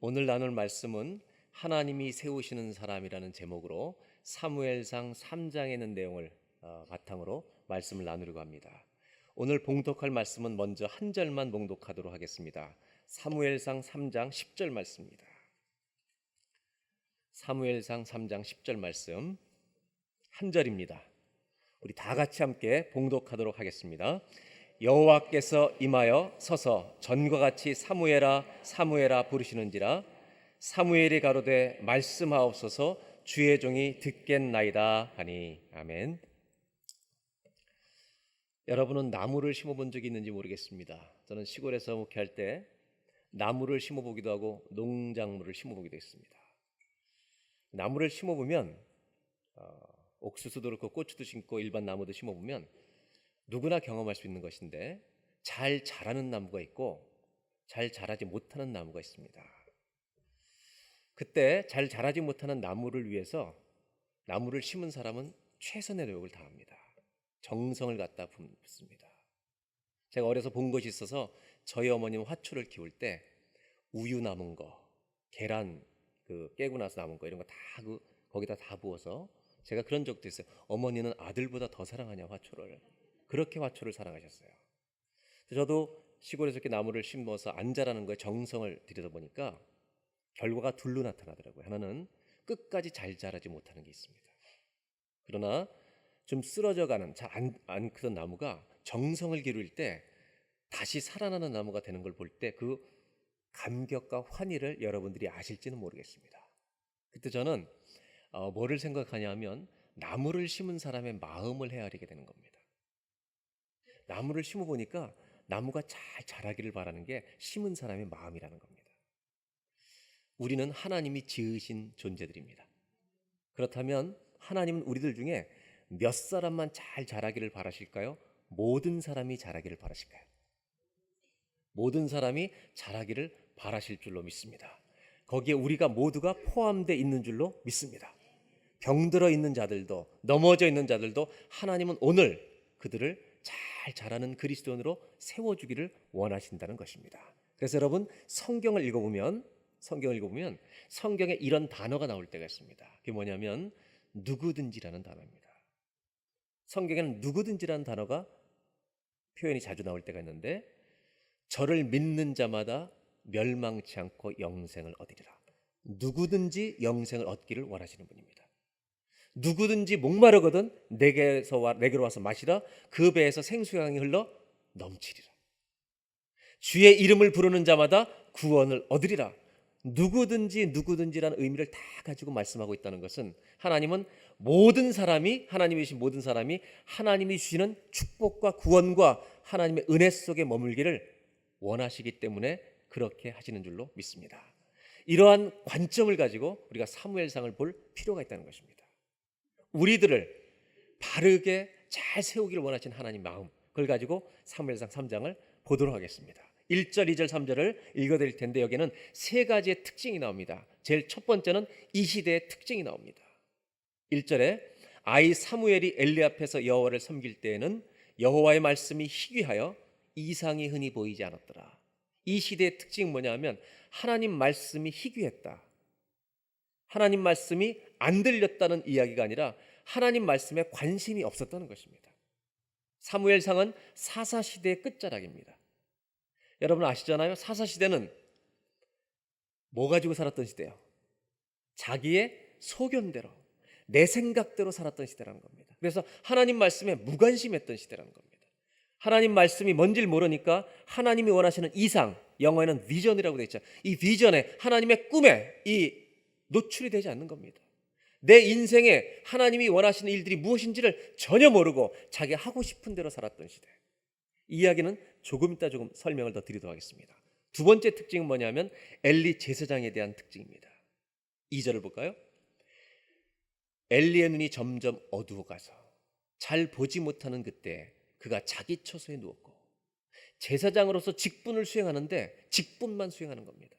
오늘 나눌 말씀은 하나님이 세우시는 사람이라는 제목으로 사무엘상 3장에 있는 내용을 바탕으로 말씀을 나누려고 합니다. 오늘 봉독할 말씀은 먼저 한 절만 봉독하도록 하겠습니다. 사무엘상 3장 10절 말씀입니다. 사무엘상 3장 10절 말씀 한 절입니다. 우리 다 같이 함께 봉독하도록 하겠습니다. 여호와께서 임하여 서서 전과 같이 사무엘아 사무엘아 부르시는지라 사무엘이 가로되 말씀하옵소서 주의 종이 듣겠나이다 하니. 아멘. 여러분은 나무를 심어본 적이 있는지 모르겠습니다. 저는 시골에서 목회할 때 나무를 심어보기도 하고 농작물을 심어보기도 했습니다. 나무를 심어보면 옥수수도 그렇고 고추도 심고 일반 나무도 심어보면 누구나 경험할 수 있는 것인데 잘 자라는 나무가 있고 잘 자라지 못하는 나무가 있습니다. 그때 잘 자라지 못하는 나무를 위해서 나무를 심은 사람은 최선의 노력을 다합니다. 정성을 갖다 붓습니다. 제가 어려서 본 것이 있어서 저희 어머니는 화초를 키울 때 우유 남은 거, 계란 깨고 나서 남은 거 이런 거 다 거기다 다 부어서 제가 그런 적도 있어요. 어머니는 아들보다 더 사랑하냐 화초를. 그렇게 화초를 사랑하셨어요. 저도 시골에서 이렇게 나무를 심어서 안 자라는 거에 정성을 들여다 보니까 결과가 둘로 나타나더라고요. 하나는 끝까지 잘 자라지 못하는 게 있습니다. 그러나 좀 쓰러져가는 잘 안 크던 나무가 정성을 기울일 때 다시 살아나는 나무가 되는 걸 볼 때 그 감격과 환희를 여러분들이 아실지는 모르겠습니다. 그때 저는 뭐를 생각하냐면 나무를 심은 사람의 마음을 헤아리게 되는 겁니다. 나무를 심어보니까 나무가 잘 자라기를 바라는 게 심은 사람의 마음이라는 겁니다. 우리는 하나님이 지으신 존재들입니다. 그렇다면 하나님은 우리들 중에 몇 사람만 잘 자라기를 바라실까요? 모든 사람이 자라기를 바라실까요? 모든 사람이 자라기를 바라실 줄로 믿습니다. 거기에 우리가 모두가 포함되어 있는 줄로 믿습니다. 병들어 있는 자들도 넘어져 있는 자들도 하나님은 오늘 그들을 잘 자라는 그리스도인으로 세워주기를 원하신다는 것입니다. 그래서 여러분 성경을 읽어보면 성경에 이런 단어가 나올 때가 있습니다. 그게 뭐냐면 누구든지라는 단어입니다. 성경에는 누구든지라는 단어가 표현이 자주 나올 때가 있는데 저를 믿는 자마다 멸망치 않고 영생을 얻으리라. 누구든지 영생을 얻기를 원하시는 분입니다. 누구든지 목마르거든 내게로 와서 마시라. 그 배에서 생수강이 흘러 넘치리라. 주의 이름을 부르는 자마다 구원을 얻으리라. 누구든지라는 의미를 다 가지고 말씀하고 있다는 것은 하나님은 모든 사람이 하나님이신 모든 사람이 하나님이 주시는 축복과 구원과 하나님의 은혜 속에 머물기를 원하시기 때문에 그렇게 하시는 줄로 믿습니다. 이러한 관점을 가지고 우리가 사무엘상을 볼 필요가 있다는 것입니다. 우리들을 바르게 잘 세우기를 원하시는 하나님 마음, 그걸 가지고 사무엘상 3장을 보도록 하겠습니다. 1절, 2절, 3절을 읽어드릴 텐데 여기는 세 가지의 특징이 나옵니다. 제일 첫 번째는 이 시대의 특징이 나옵니다. 1절에 아이 사무엘이 엘리 앞에서 여호와를 섬길 때에는 여호와의 말씀이 희귀하여 이상이 흔히 보이지 않았더라. 이 시대의 특징은 뭐냐면 하나님 말씀이 희귀했다. 하나님 말씀이 안 들렸다는 이야기가 아니라 하나님 말씀에 관심이 없었다는 것입니다. 사무엘상은 사사시대의 끝자락입니다. 여러분 아시잖아요. 사사시대는 뭐 가지고 살았던 시대예요? 자기의 소견대로 내 생각대로 살았던 시대라는 겁니다. 그래서 하나님 말씀에 무관심했던 시대라는 겁니다. 하나님 말씀이 뭔지를 모르니까 하나님이 원하시는 이상, 영어에는 비전이라고 되어 있죠. 이 비전에 하나님의 꿈에 이 노출이 되지 않는 겁니다. 내 인생에 하나님이 원하시는 일들이 무엇인지를 전혀 모르고 자기 하고 싶은 대로 살았던 시대. 이 이야기는 조금 이따 조금 설명을 더 드리도록 하겠습니다. 두 번째 특징은 뭐냐면 엘리 제사장에 대한 특징입니다. 2절을 볼까요? 엘리의 눈이 점점 어두워가서 잘 보지 못하는 그때 그가 자기 처소에 누웠고 제사장으로서 직분을 수행하는데 직분만 수행하는 겁니다.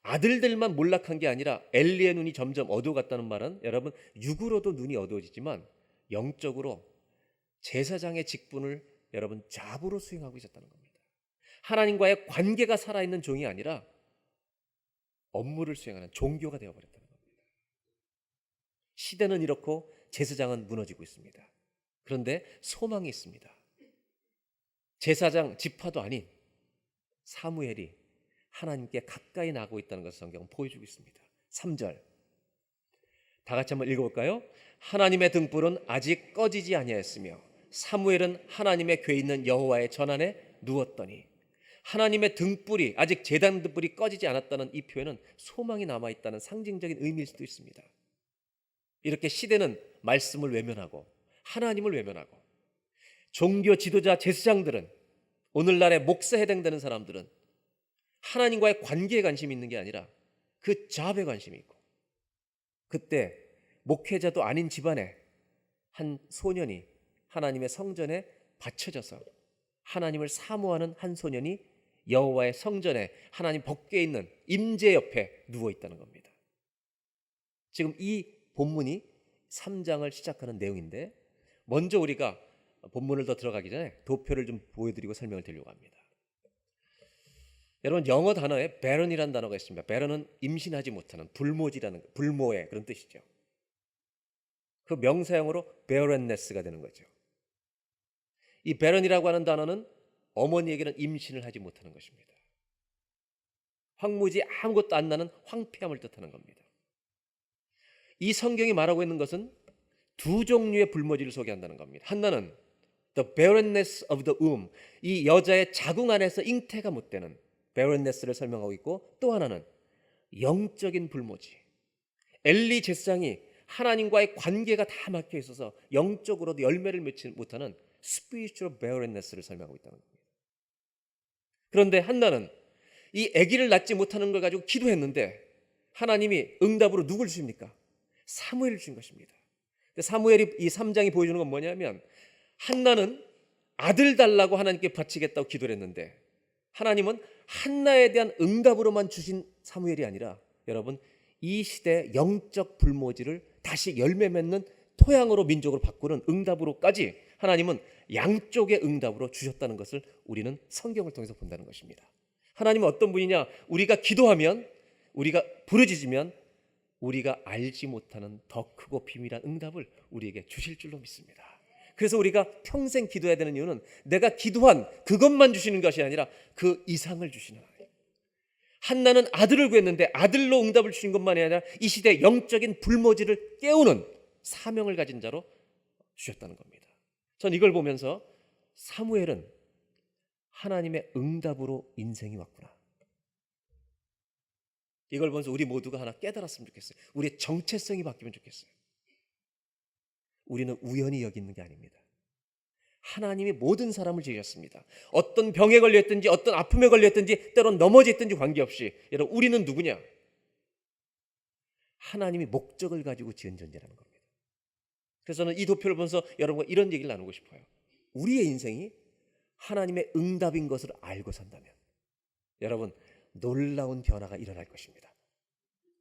아들들만 몰락한 게 아니라 엘리의 눈이 점점 어두워갔다는 말은 여러분 육으로도 눈이 어두워지지만 영적으로 제사장의 직분을 여러분 잡으로 수행하고 있었다는 겁니다. 하나님과의 관계가 살아있는 종이 아니라 업무를 수행하는 종교가 되어버렸다는 겁니다. 시대는 이렇고 제사장은 무너지고 있습니다. 그런데 소망이 있습니다. 제사장 지파도 아닌 사무엘이 하나님께 가까이 나고 있다는 것을 성경은 보여주고 있습니다. 3절 다 같이 한번 읽어볼까요? 하나님의 등불은 아직 꺼지지 아니하였으며 사무엘은 하나님의 궤에 있는 여호와의 전안에 누웠더니. 하나님의 등불이 아직 제단 등불이 꺼지지 않았다는 이 표현은 소망이 남아있다는 상징적인 의미일 수도 있습니다. 이렇게 시대는 말씀을 외면하고 하나님을 외면하고 종교 지도자 제사장들은 오늘날의 목사에 해당되는 사람들은 하나님과의 관계에 관심이 있는 게 아니라 그 잡에 관심이 있고 그때 목회자도 아닌 집안에 한 소년이 하나님의 성전에 바쳐져서 하나님을 사모하는 한 소년이 여호와의 성전에 하나님 법궤에 있는 임재 옆에 누워 있다는 겁니다. 지금 이 본문이 3장을 시작하는 내용인데 먼저 우리가 본문을 더 들어가기 전에 도표를 좀 보여드리고 설명을 드리려고 합니다. 여러분 영어 단어에 barren이라는 단어가 있습니다. barren은 임신하지 못하는 불모의 그런 뜻이죠. 그 명사형으로 barrenness가 되는 거죠. 이 barren이라고 하는 단어는 어머니에게는 임신을 하지 못하는 것입니다. 황무지 아무것도 안 나는 황폐함을 뜻하는 겁니다. 이 성경이 말하고 있는 것은 두 종류의 불모지를 소개한다는 겁니다. 하나는 the barrenness of the womb, 이 여자의 자궁 안에서 잉태가 못 되는 barrenness를 설명하고 있고 또 하나는 영적인 불모지. 엘리 제사장이 하나님과의 관계가 다 막혀 있어서 영적으로도 열매를 맺지 못하는 spiritual barrenness를 설명하고 있다는 겁니다. 그런데 한나는 이 아기를 낳지 못하는 걸 가지고 기도했는데 하나님이 응답으로 누굴 주십니까? 사무엘을 주신 것입니다. 사무엘이 이 3장이 보여주는 건 뭐냐면 한나는 아들 달라고 하나님께 바치겠다고 기도를 했는데 하나님은 한나에 대한 응답으로만 주신 사무엘이 아니라 여러분 이 시대 영적 불모지를 다시 열매 맺는 토양으로 민족으로 바꾸는 응답으로까지 하나님은 양쪽의 응답으로 주셨다는 것을 우리는 성경을 통해서 본다는 것입니다. 하나님은 어떤 분이냐? 우리가 기도하면 우리가 부르짖으면 우리가 알지 못하는 더 크고 비밀한 응답을 우리에게 주실 줄로 믿습니다. 그래서 우리가 평생 기도해야 되는 이유는 내가 기도한 그것만 주시는 것이 아니라 그 이상을 주시는 하나님. 한나는 아들을 구했는데 아들로 응답을 주신 것만이 아니라 이 시대 영적인 불모지를 깨우는 사명을 가진 자로 주셨다는 겁니다. 전 이걸 보면서 사무엘은 하나님의 응답으로 인생이 왔구나. 이걸 보면서 우리 모두가 하나 깨달았으면 좋겠어요. 우리의 정체성이 바뀌면 좋겠어요. 우리는 우연히 여기 있는 게 아닙니다. 하나님이 모든 사람을 지으셨습니다. 어떤 병에 걸렸든지 어떤 아픔에 걸렸든지 때론 넘어졌든지 관계없이 여러분 우리는 누구냐? 하나님이 목적을 가지고 지은 존재라는 겁니다. 그래서 저는 이 도표를 보면서 여러분과 이런 얘기를 나누고 싶어요. 우리의 인생이 하나님의 응답인 것을 알고 산다면 여러분 놀라운 변화가 일어날 것입니다.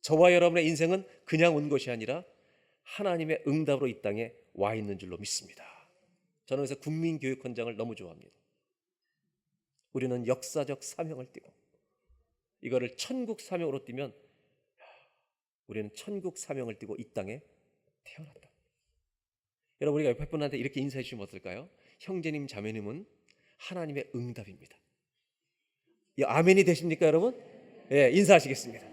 저와 여러분의 인생은 그냥 온 것이 아니라 하나님의 응답으로 이 땅에 와 있는 줄로 믿습니다. 저는 그래서 국민교육헌장을 너무 좋아합니다. 우리는 역사적 사명을 띠고 이거를 천국 사명으로 띠면 우리는 천국 사명을 띠고 이 땅에 태어났다. 여러분 우리가 옆에 분한테 이렇게 인사해 주시면 어떨까요? 형제님 자매님은 하나님의 응답입니다. 아멘이 되십니까 여러분? 예, 인사하시겠습니다.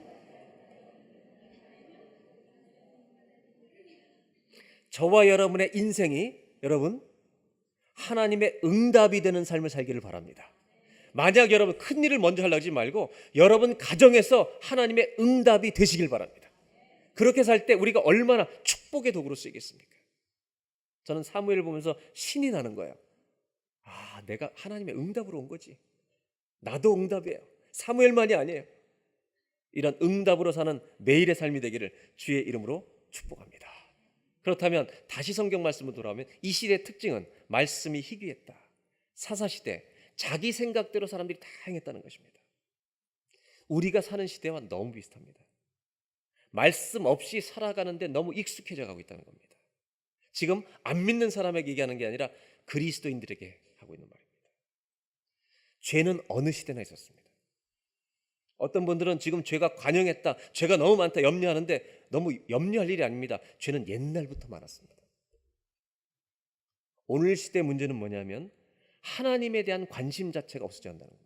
저와 여러분의 인생이 여러분 하나님의 응답이 되는 삶을 살기를 바랍니다. 만약 여러분 큰 일을 먼저 하려고 하지 말고 여러분 가정에서 하나님의 응답이 되시길 바랍니다. 그렇게 살 때 우리가 얼마나 축복의 도구로 쓰이겠습니까? 저는 사무엘을 보면서 신이 나는 거예요. 아, 내가 하나님의 응답으로 온 거지. 나도 응답이에요. 사무엘만이 아니에요. 이런 응답으로 사는 매일의 삶이 되기를 주의 이름으로 축복합니다. 그렇다면 다시 성경 말씀으로 돌아오면 이 시대의 특징은 말씀이 희귀했다. 사사시대 자기 생각대로 사람들이 다 행했다는 것입니다. 우리가 사는 시대와 너무 비슷합니다. 말씀 없이 살아가는데 너무 익숙해져 가고 있다는 겁니다. 지금 안 믿는 사람에게 얘기하는 게 아니라 그리스도인들에게 하고 있는 말입니다. 죄는 어느 시대나 있었습니다. 어떤 분들은 지금 죄가 관영했다, 죄가 너무 많다 염려하는데 너무 염려할 일이 아닙니다. 죄는 옛날부터 많았습니다. 오늘 시대 문제는 뭐냐면 하나님에 대한 관심 자체가 없어져 간다는 겁니다.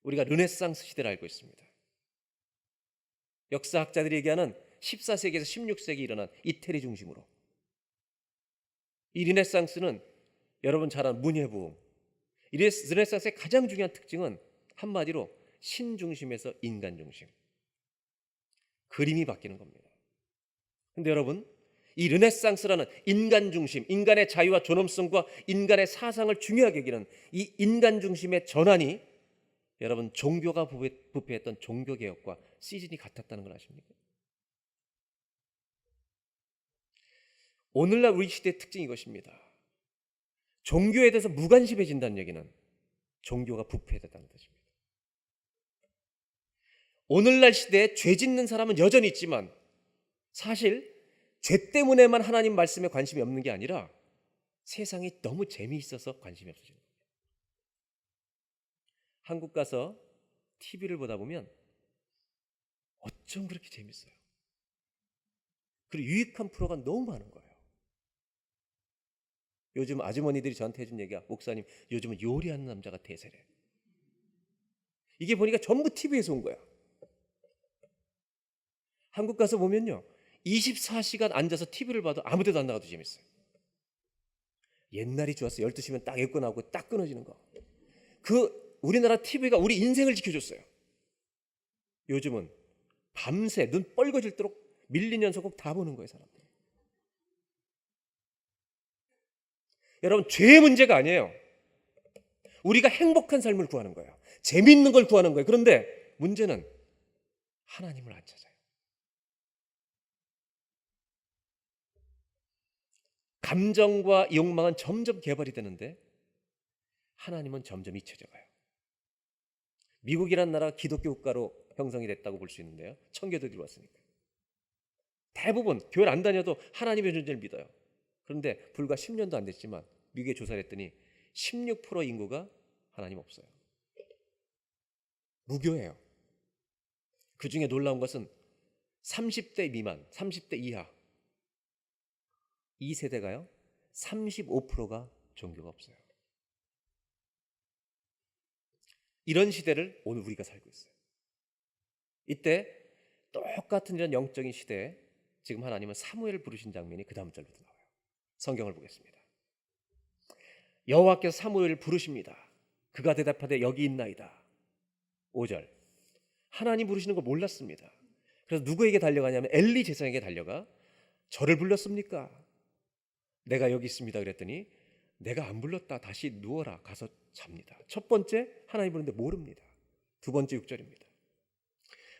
우리가 르네상스 시대를 알고 있습니다. 역사학자들이 얘기하는 14세기에서 16세기 일어난 이태리 중심으로, 이 르네상스는 여러분 잘 아는 문예부흥, 이 르네상스의 가장 중요한 특징은 한마디로 신중심에서 인간중심, 그림이 바뀌는 겁니다. 그런데 여러분, 이 르네상스라는 인간중심, 인간의 자유와 존엄성과 인간의 사상을 중요하게 여기는 이 인간중심의 전환이 여러분 종교가 부패했던 종교개혁과 시즌이 같았다는 걸 아십니까? 오늘날 우리 시대의 특징이 이것입니다. 종교에 대해서 무관심해진다는 얘기는 종교가 부패했다는 뜻입니다. 오늘날 시대에 죄 짓는 사람은 여전히 있지만 사실 죄 때문에만 하나님 말씀에 관심이 없는 게 아니라 세상이 너무 재미있어서 관심이 없어지는 거예요. 한국 가서 TV를 보다 보면 어쩜 그렇게 재밌어요. 그리고 유익한 프로가 너무 많은 거예요. 요즘 아주머니들이 저한테 해준 얘기가, 목사님 요즘은 요리하는 남자가 대세래. 이게 보니까 전부 TV에서 온 거야. 한국 가서 보면요, 24시간 앉아서 TV를 봐도 아무 데도 안 나가도 재밌어요. 옛날이 좋았어요. 12시면 딱 에어컨 나오고 딱 끊어지는 거. 우리나라 TV가 우리 인생을 지켜줬어요. 요즘은 밤새 눈 뻘거질도록 밀린 연속곡 다 보는 거예요, 사람들. 여러분, 죄의 문제가 아니에요. 우리가 행복한 삶을 구하는 거예요. 재밌는 걸 구하는 거예요. 그런데 문제는 하나님을 안 찾아요. 감정과 욕망은 점점 개발이 되는데 하나님은 점점 잊혀져 가요. 미국이란 나라가 기독교 국가로 형성이 됐다고 볼 수 있는데요, 청교도들이 왔으니까 대부분 교회를 안 다녀도 하나님의 존재를 믿어요. 그런데 불과 10년도 안 됐지만 미국에 조사를 했더니 16% 인구가 하나님 없어요. 무교예요. 그 중에 놀라운 것은 30대 미만, 30대 이하 이 세대가요, 35%가 종교가 없어요. 이런 시대를 오늘 우리가 살고 있어요. 이때 똑같은 이런 영적인 시대에 지금 하나님은 사무엘을 부르신 장면이 그 다음 절부터 나와요. 성경을 보겠습니다. 여호와께서 사무엘을 부르십니다. 그가 대답하되 여기 있나이다. 5절. 하나님 부르시는 걸 몰랐습니다. 그래서 누구에게 달려가냐면 엘리 제사장에게 달려가, 저를 불렀습니까? 내가 여기 있습니다. 그랬더니 내가 안 불렀다. 다시 누워라. 가서 잡니다. 첫 번째 하나님 부르는데 모릅니다. 두 번째 6절입니다.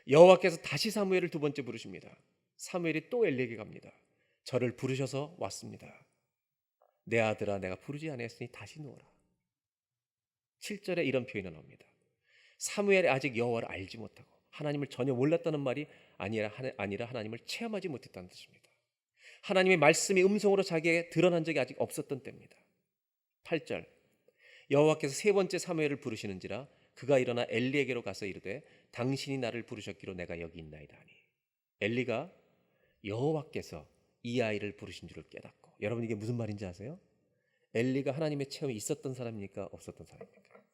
여호와께서 다시 사무엘을 두 번째 부르십니다. 사무엘이 또 엘리에게 갑니다. 저를 부르셔서 왔습니다. 내 아들아, 내가 부르지 아니했으니 다시 누워라. 7절에 이런 표현이 나옵니다. 사무엘이 아직 여호와를 알지 못하고 하나님을 전혀 몰랐다는 말이 아니라 하나님을 체험하지 못했다는 뜻입니다. 하나님의 말씀이 음성으로 자기에게 드러난 적이 아직 없었던 때입니다. 8절. 여호와께서 세 번째 사무엘을 부르시는지라 그가 일어나 엘리에게로 가서 이르되 당신이 나를 부르셨기로 내가 여기 있나이다 하니, 엘리가 여호와께서 이 아이를 부르신 줄을 깨닫고, 여러분 이게 무슨 말인지 아세요? 엘리가 하나님의 체험이 있었던 사람입니까? 없었던 사람입니까?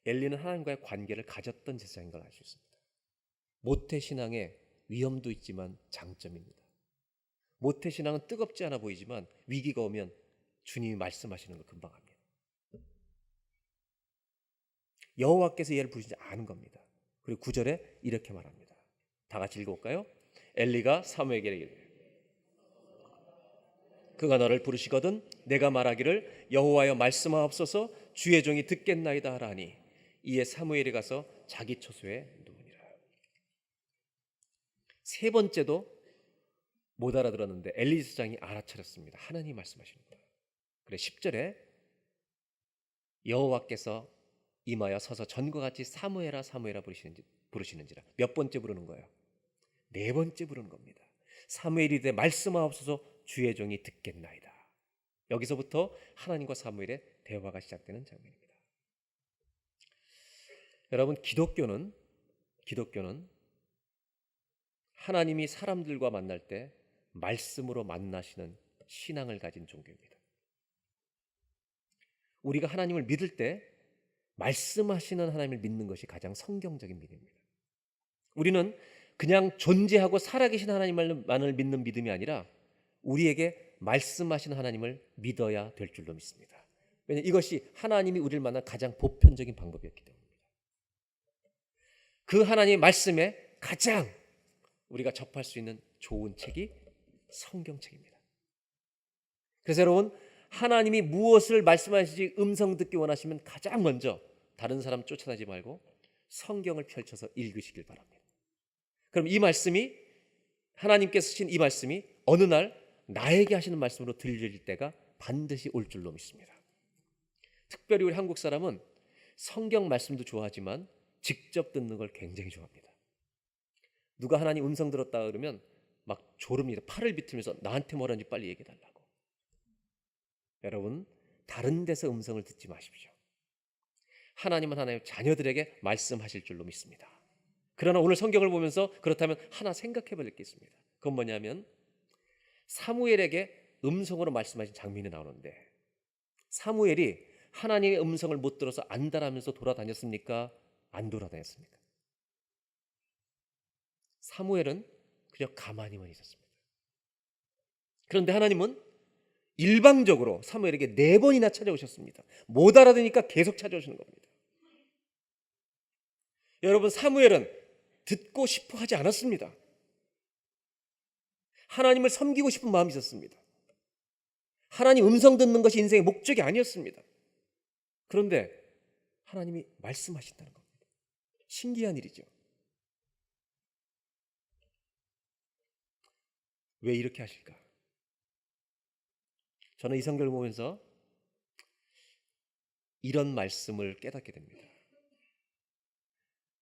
엘리는 하나님과의 관계를 가졌던 제사장인 걸 알 수 있습니다. 모태신앙의 위험도 있지만 장점입니다. 모태신앙은 뜨겁지 않아 보이지만 위기가 오면 주님이 말씀하시는 걸 금방 합니다. 여호와께서 얘를 부르시지 않은 겁니다. 그리고 9절에 이렇게 말합니다. 다 같이 읽어볼까요? 엘리가 사무엘에게 이르되 그가 너를 부르시거든 내가 말하기를 여호와여 말씀하옵소서 주의 종이 듣겠나이다 하라니, 이에 사무엘이 가서 자기 처소에 누우니라. 세 번째도 못 알아들었는데 엘리 제사장이 알아차렸습니다. 하나님이 말씀하시는 거예요. 그래 10절에 여호와께서 임하여 서서 전과 같이 사무엘아 사무엘아 부르시는지라. 몇 번째 부르는 거예요? 네 번째 부르는 겁니다. 사무엘이 이르되 말씀하옵소서 주의 종이 듣겠나이다. 여기서부터 하나님과 사무엘의 대화가 시작되는 장면입니다. 여러분, 기독교는 하나님이 사람들과 만날 때 말씀으로 만나시는 신앙을 가진 종교입니다. 우리가 하나님을 믿을 때 말씀하시는 하나님을 믿는 것이 가장 성경적인 믿음입니다. 우리는 그냥 존재하고 살아계신 하나님만을 믿는 믿음이 아니라 우리에게 말씀하시는 하나님을 믿어야 될 줄로 믿습니다. 왜냐하면 이것이 하나님이 우리를 만난 가장 보편적인 방법이었기 때문입니다. 그 하나님의 말씀에 가장 우리가 접할 수 있는 좋은 책이 성경책입니다. 그래서 여러분, 하나님이 무엇을 말씀하시지 음성 듣기 원하시면 가장 먼저 다른 사람 쫓아다니지 말고 성경을 펼쳐서 읽으시길 바랍니다. 그럼 이 말씀이, 하나님께서 쓰신 이 말씀이 어느 날 나에게 하시는 말씀으로 들릴 때가 반드시 올 줄로 믿습니다. 특별히 우리 한국 사람은 성경 말씀도 좋아하지만 직접 듣는 걸 굉장히 좋아합니다. 누가 하나님 음성 들었다 그러면 막 졸음이 팔을 비틀면서 나한테 뭐라는지 빨리 얘기해달라고. 여러분, 다른 데서 음성을 듣지 마십시오. 하나님은 하나님 자녀들에게 말씀하실 줄로 믿습니다. 그러나 오늘 성경을 보면서 그렇다면 하나 생각해 볼 게 있습니다. 그건 뭐냐면 사무엘에게 음성으로 말씀하신 장면이 나오는데, 사무엘이 하나님의 음성을 못 들어서 안달하면서 돌아다녔습니까? 안 돌아다녔습니까? 사무엘은 그냥 가만히만 있었습니다. 그런데 하나님은 일방적으로 사무엘에게 4번이나 찾아오셨습니다. 못 알아듣니까 계속 찾아오시는 겁니다. 여러분, 사무엘은 듣고 싶어 하지 않았습니다. 하나님을 섬기고 싶은 마음이 있었습니다. 하나님 음성 듣는 것이 인생의 목적이 아니었습니다. 그런데 하나님이 말씀하신다는 겁니다. 신기한 일이죠. 왜 이렇게 하실까? 저는 이 성경을 보면서 이런 말씀을 깨닫게 됩니다.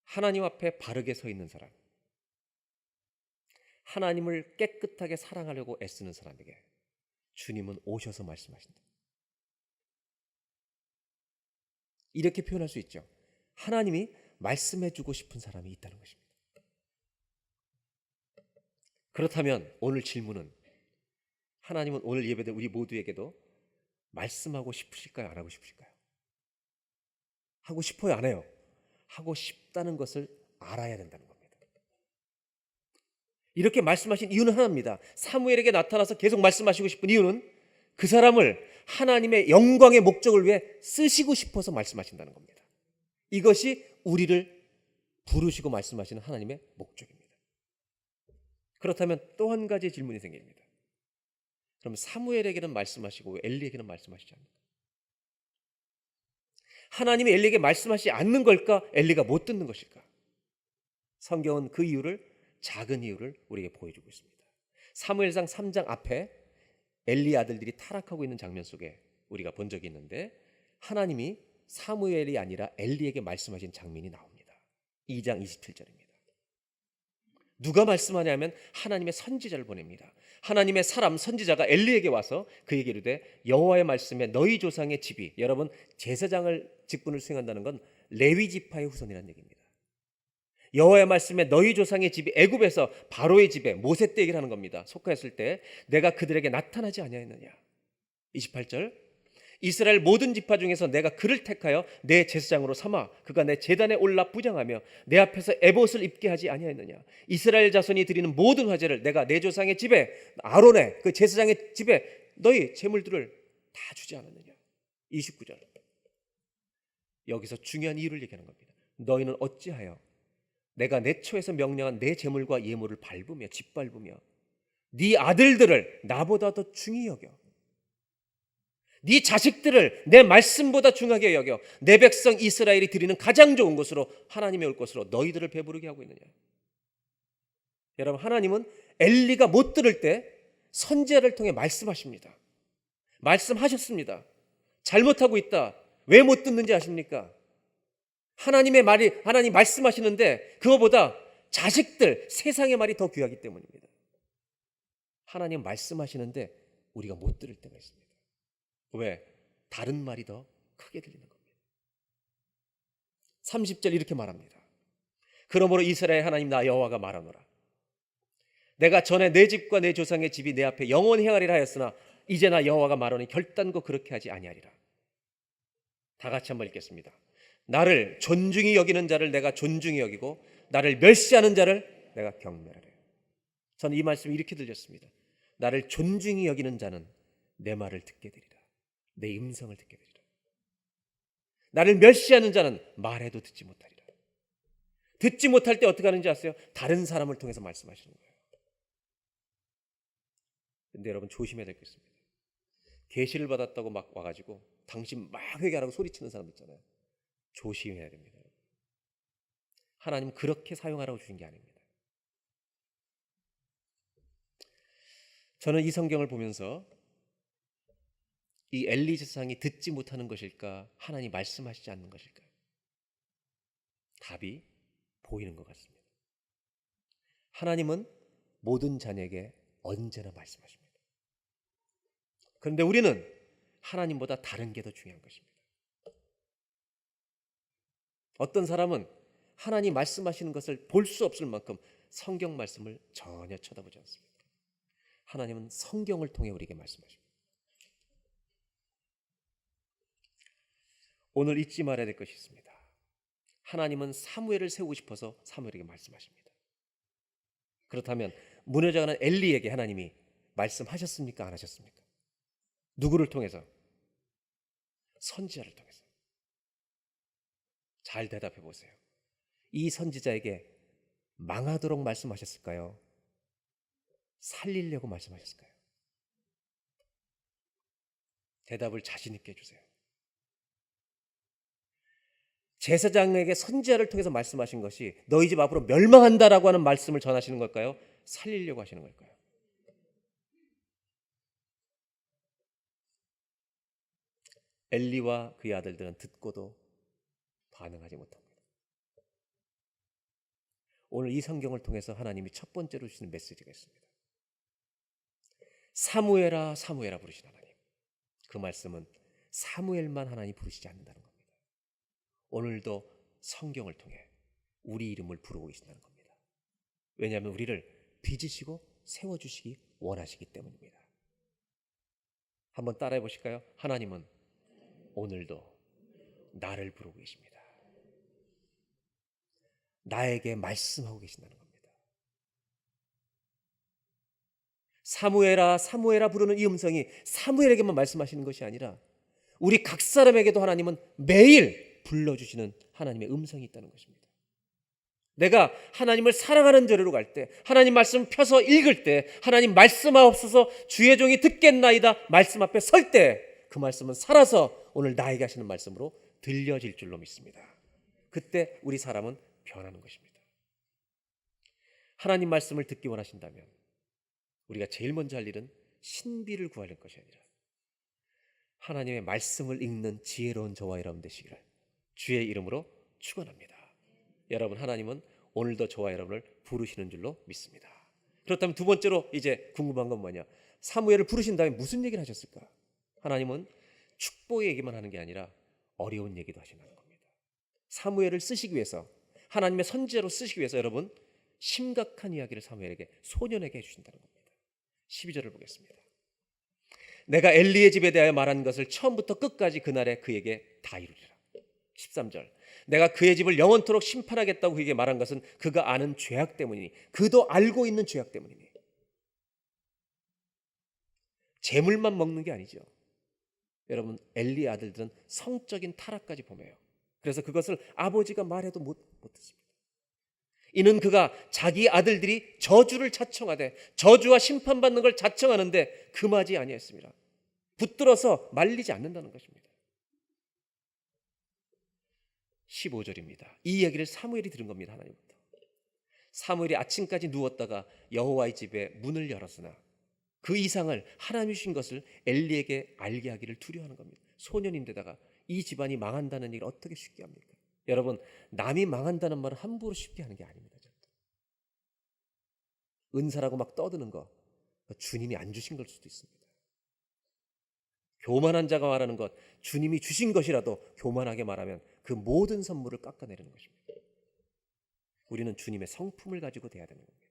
하나님 앞에 바르게 서 있는 사람, 하나님을 깨끗하게 사랑하려고 애쓰는 사람에게 주님은 오셔서 말씀하신다. 이렇게 표현할 수 있죠. 하나님이 말씀해주고 싶은 사람이 있다는 것입니다. 그렇다면 오늘 질문은, 하나님은 오늘 예배된 우리 모두에게도 말씀하고 싶으실까요? 안 하고 싶으실까요? 하고 싶어요? 안 해요? 하고 싶다는 것을 알아야 된다는 겁니다. 이렇게 말씀하신 이유는 하나입니다. 사무엘에게 나타나서 계속 말씀하시고 싶은 이유는 그 사람을 하나님의 영광의 목적을 위해 쓰시고 싶어서 말씀하신다는 겁니다. 이것이 우리를 부르시고 말씀하시는 하나님의 목적입니다. 그렇다면 또 한 가지 질문이 생깁니다. 그럼 사무엘에게는 말씀하시고 엘리에게는 말씀하시지 않는가? 하나님이 엘리에게 말씀하시지 않는 걸까? 엘리가 못 듣는 것일까? 성경은 그 이유를, 작은 이유를 우리에게 보여주고 있습니다. 사무엘상 3장 앞에 엘리 아들들이 타락하고 있는 장면 속에 우리가 본 적이 있는데, 하나님이 사무엘이 아니라 엘리에게 말씀하신 장면이 나옵니다. 2장 27절입니다. 누가 말씀하냐면 하나님의 선지자를 보냅니다. 하나님의 사람 선지자가 엘리에게 와서 그에게 이르되 여호와의 말씀에 너희 조상의 집이, 여러분 제사장을 직분을 수행한다는 건 레위 지파의 후손이라는 얘기입니다. 여호와의 말씀에 너희 조상의 집이 애굽에서 바로의 집에 모세 때 얘기를 하는 겁니다. 속하였을 때 내가 그들에게 나타나지 아니하였느냐. 28절 이스라엘 모든 지파 중에서 내가 그를 택하여 내 제사장으로 삼아 그가 내 제단에 올라 부장하며 내 앞에서 에봇을 입게 하지 아니하였느냐. 이스라엘 자손이 드리는 모든 화제를 내가 내 조상의 집에, 아론의 그 제사장의 집에 너희 제물들을 다 주지 않았느냐. 29절 여기서 중요한 이유를 얘기하는 겁니다. 너희는 어찌하여 내가 내 초에서 명령한 내 제물과 예물을 밟으며 짓밟으며 네 아들들을 나보다 더 중히 여겨 네 자식들을 내 말씀보다 중하게 여겨 내 백성 이스라엘이 드리는 가장 좋은 것으로 하나님의 올 것으로 너희들을 배부르게 하고 있느냐. 여러분, 하나님은 엘리가 못 들을 때 선지자를 통해 말씀하십니다. 말씀하셨습니다. 잘못하고 있다. 왜 못 듣는지 아십니까? 하나님의 말이, 하나님 말씀하시는데 그거보다 자식들, 세상의 말이 더 귀하기 때문입니다. 하나님 말씀하시는데 우리가 못 들을 때가 있습니다. 왜? 다른 말이 더 크게 들리는 겁니다. 30절 이렇게 말합니다. 그러므로 이스라엘 하나님 나 여호와가 말하노라. 내가 전에 내 집과 내 조상의 집이 내 앞에 영원히 행하리라 하였으나 이제 나 여호와가 말하니 결단코 그렇게 하지 아니하리라. 다 같이 한번 읽겠습니다. 나를 존중히 여기는 자를 내가 존중히 여기고 나를 멸시하는 자를 내가 경멸하리. 저는 이 말씀이 이렇게 들렸습니다. 나를 존중히 여기는 자는 내 말을 듣게 되리라. 내 음성을 듣게 되리라. 나를 멸시하는 자는 말해도 듣지 못하리라. 듣지 못할 때 어떻게 하는지 아세요? 다른 사람을 통해서 말씀하시는 거예요. 근데 여러분 조심해야 될 게 있습니다. 계시를 받았다고 막 와가지고 당신 막 회개하라고 소리치는 사람 있잖아요. 조심해야 됩니다. 하나님 그렇게 사용하라고 주신 게 아닙니다. 저는 이 성경을 보면서 이 엘리 제사장이 듣지 못하는 것일까? 하나님 말씀하시지 않는 것일까? 답이 보이는 것 같습니다. 하나님은 모든 자녀에게 언제나 말씀하십니다. 그런데 우리는 하나님보다 다른 게 더 중요한 것입니다. 어떤 사람은 하나님 말씀하시는 것을 볼 수 없을 만큼 성경 말씀을 전혀 쳐다보지 않습니다. 하나님은 성경을 통해 우리에게 말씀하십니다. 오늘 잊지 말아야 될 것이 있습니다. 하나님은 사무엘을 세우고 싶어서 사무엘에게 말씀하십니다. 그렇다면 무너져가는 엘리에게 하나님이 말씀하셨습니까? 안 하셨습니까? 누구를 통해서? 선지자를 통해서. 잘 대답해 보세요. 이 선지자에게 망하도록 말씀하셨을까요? 살리려고 말씀하셨을까요? 대답을 자신 있게 해주세요. 제사장에게 선지자를 통해서 말씀하신 것이 너희 집 앞으로 멸망한다라고 하는 말씀을 전하시는 걸까요? 살리려고 하시는 걸까요? 엘리와 그의 아들들은 듣고도 반응하지 못합니다. 오늘 이 성경을 통해서 하나님이 첫 번째로 주시는 메시지가 있습니다. 사무엘아 사무엘아 부르신 하나님. 그 말씀은 사무엘만 하나님 부르시지 않는다는 겁니다. 오늘도 성경을 통해 우리 이름을 부르고 계신다는 겁니다. 왜냐하면 우리를 빚으시고 세워주시기 원하시기 때문입니다. 한번 따라해 보실까요? 하나님은 오늘도 나를 부르고 계십니다. 나에게 말씀하고 계신다는 겁니다. 사무엘아 사무엘아 부르는 이 음성이 사무엘에게만 말씀하시는 것이 아니라 우리 각 사람에게도 하나님은 매일 불러주시는 하나님의 음성이 있다는 것입니다. 내가 하나님을 사랑하는 절에로 갈 때, 하나님 말씀 펴서 읽을 때, 하나님 말씀하옵소서 주의 종이 듣겠나이다 말씀 앞에 설 때 그 말씀은 살아서 오늘 나에게 하시는 말씀으로 들려질 줄로 믿습니다. 그때 우리 사람은 변하는 것입니다. 하나님 말씀을 듣기 원하신다면 우리가 제일 먼저 할 일은 신비를 구하는 것이 아니라 하나님의 말씀을 읽는 지혜로운 저와 여러분 되시기를 주의 이름으로 축원합니다. 여러분, 하나님은 오늘도 저와 여러분을 부르시는 줄로 믿습니다. 그렇다면 두 번째로 이제 궁금한 건 뭐냐? 사무엘을 부르신 다음에 무슨 얘기를 하셨을까? 하나님은 축복의 얘기만 하는 게 아니라 어려운 얘기도 하신다는 겁니다. 사무엘을 쓰시기 위해서, 하나님의 선지자로 쓰시기 위해서 여러분 심각한 이야기를 사무엘에게, 소년에게 해주신다는 겁니다. 12절을 보겠습니다. 내가 엘리의 집에 대하여 말한 것을 처음부터 끝까지 그날에 그에게 다 이루리라. 13절. 내가 그의 집을 영원토록 심판하겠다고 그에게 말한 것은 그가 아는 죄악 때문이니, 그도 알고 있는 죄악 때문이니. 재물만 먹는 게 아니죠. 여러분, 엘리의 아들들은 성적인 타락까지 범해요. 그래서 그것을 아버지가 말해도 못 듣습니다. 이는 그가 자기 아들들이 저주를 자청하되 저주와 심판받는 걸 자청하는데 금하지 아니했습니다. 붙들어서 말리지 않는다는 것입니다. 15절입니다. 이 이야기를 사무엘이 들은 겁니다. 하나님부터. 사무엘이 아침까지 누웠다가 여호와의 집에 문을 열었으나 그 이상을 하나님이 주신 것을 엘리에게 알게 하기를 두려워하는 겁니다. 소년인데다가 이 집안이 망한다는 얘기를 어떻게 쉽게 합니까? 여러분, 남이 망한다는 말은 함부로 쉽게 하는 게 아닙니다. 은사라고 막 떠드는 거 주님이 안 주신 걸 수도 있습니다. 교만한 자가 말하는 것, 주님이 주신 것이라도 교만하게 말하면 그 모든 선물을 깎아내리는 것입니다. 우리는 주님의 성품을 가지고 대해야 되는 겁니다.